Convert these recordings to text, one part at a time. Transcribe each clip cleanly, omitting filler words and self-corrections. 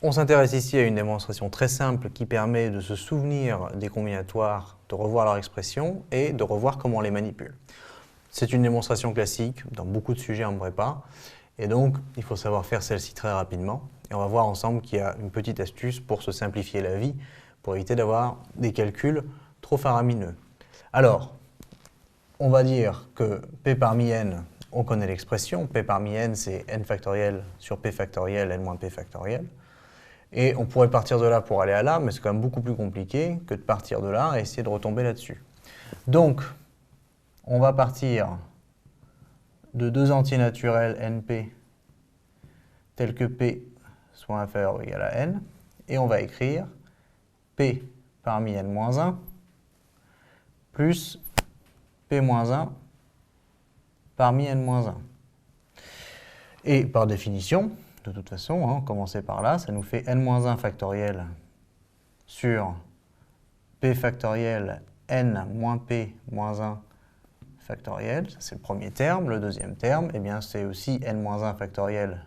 On s'intéresse ici à une démonstration très simple qui permet de se souvenir des combinatoires, de revoir leur expression et de revoir comment on les manipule. C'est une démonstration classique dans beaucoup de sujets en prépa et donc il faut savoir faire celle-ci très rapidement. Et on va voir ensemble qu'il y a une petite astuce pour se simplifier la vie, pour éviter d'avoir des calculs trop faramineux. Alors, on va dire que P parmi n, on connaît l'expression. P parmi n, c'est n factoriel sur P factoriel, n moins P factoriel. Et on pourrait partir de là pour aller à là, mais c'est quand même beaucoup plus compliqué que de partir de là et essayer de retomber là-dessus. Donc, on va partir de deux entiers naturels np tels que p soit inférieur ou égal à n, et on va écrire p parmi n-1 plus p-1 parmi n-1. Et par définition, de toute façon, hein, commencer par là, ça nous fait n-1 factoriel sur p factoriel n moins p moins 1 factoriel. C'est le premier terme. Le deuxième terme, eh bien, c'est aussi n-1 factoriel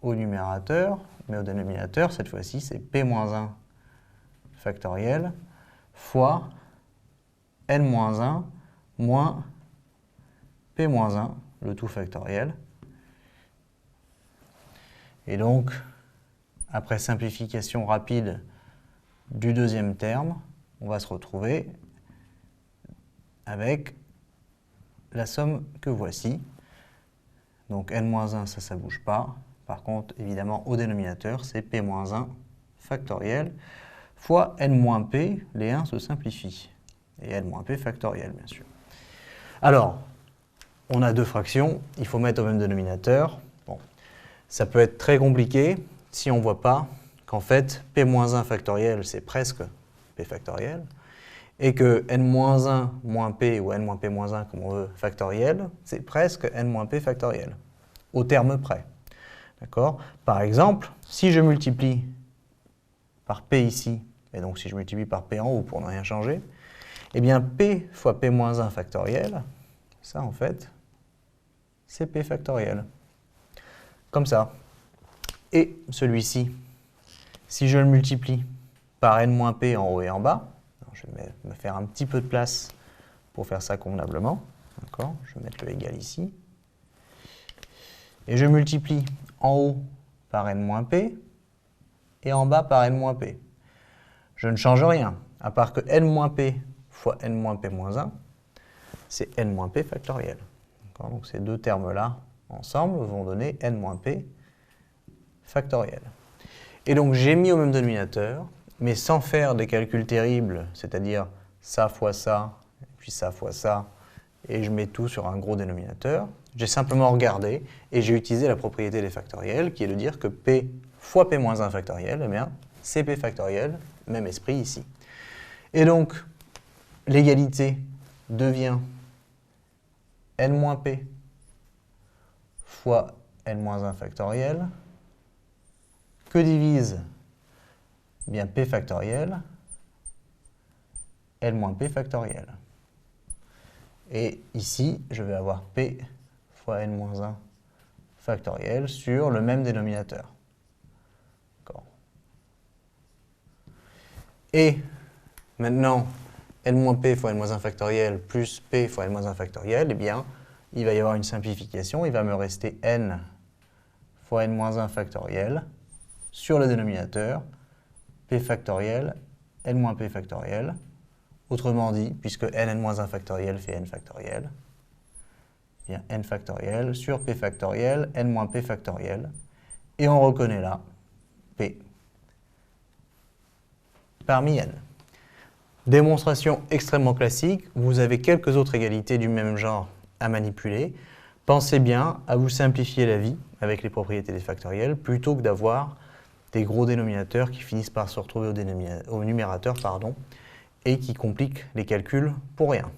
au numérateur, mais au dénominateur, cette fois-ci, c'est p-1 factoriel fois n-1 moins p-1, le tout factoriel. Et donc, après simplification rapide du deuxième terme, on va se retrouver avec la somme que voici. Donc n-1, ça ne bouge pas. Par contre, évidemment, au dénominateur, c'est p-1 factoriel fois n-p, les 1 se simplifient. Et n-p factoriel, bien sûr. Alors, on a deux fractions, il faut mettre au même dénominateur. Bon. Ça peut être très compliqué si on ne voit pas qu'en fait, p-1 factoriel, c'est presque p factoriel, et que n-1 moins p ou n moins p-1, comme on veut, factoriel, c'est presque n moins p factoriel, au terme près. D'accord? Par exemple, si je multiplie par p ici, et donc si je multiplie par p en haut pour ne rien changer, eh bien p fois p-1 factoriel, ça en fait, c'est p factoriel. Comme ça. Et celui-ci, si je le multiplie par n-p en haut et en bas, je vais me faire un petit peu de place pour faire ça convenablement. D'accord? Je vais mettre le égal ici. Et je multiplie en haut par n-p et en bas par n-p. Je ne change rien, à part que n-p fois n-p-1, c'est n-p factoriel. Donc ces deux termes-là, ensemble, vont donner n-p factoriel. Et donc j'ai mis au même dénominateur, mais sans faire des calculs terribles, c'est-à-dire ça fois ça, puis ça fois ça, et je mets tout sur un gros dénominateur. J'ai simplement regardé et j'ai utilisé la propriété des factoriels, qui est de dire que p fois p-1 factoriel, eh bien, c'est p factoriel, même esprit ici. Et donc, l'égalité devient n-p fois n-1 factoriel, que divise bien p factoriel, n-p factoriel. Et ici, je vais avoir p fois n-1 factoriel sur le même dénominateur. Et maintenant, n-p fois n-1 factoriel plus p fois n-1 factoriel, eh bien, il va y avoir une simplification. Il va me rester n fois n-1 factoriel sur le dénominateur, p factoriel, n-p factoriel. Autrement dit, puisque n-1 factoriel fait n factoriel, eh bien n factoriel sur p factoriel, n-p factoriel. Et on reconnaît là p parmi n. Démonstration extrêmement classique. Vous avez quelques autres égalités du même genre à manipuler. Pensez bien à vous simplifier la vie avec les propriétés des factoriels plutôt que d'avoir des gros dénominateurs qui finissent par se retrouver au numérateur et qui compliquent les calculs pour rien.